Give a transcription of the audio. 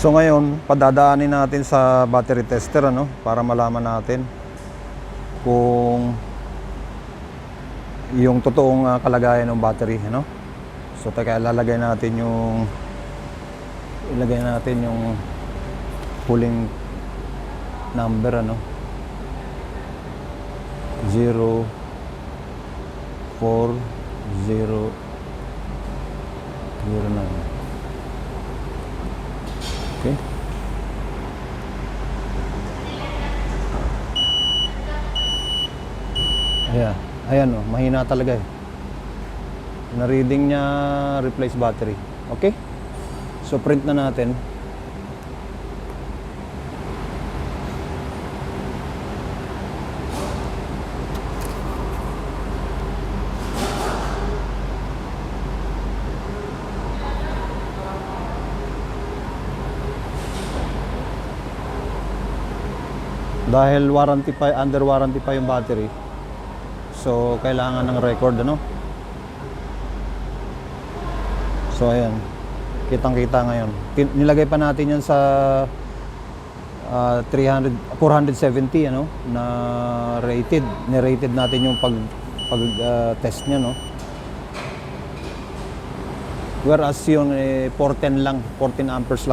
So ngayon, padadaanin natin sa battery tester ano, para malaman natin kung yung totoong kalagayan ng battery ano. So teka, ilagay natin yung huling number ano. 0409. Okay. Ayan oh, mahina talaga eh. Na-reading niya replace battery. Okay? So print na natin. Dahil under warranty pa yung battery. So kailangan ng record ano. So ayan. Kitang-kita ngayon. Nilagay pa natin yan sa 470 ano na rated. Ni-rated natin yung pag test niya no. Whereas yung 410 lang, 14 amperes lang.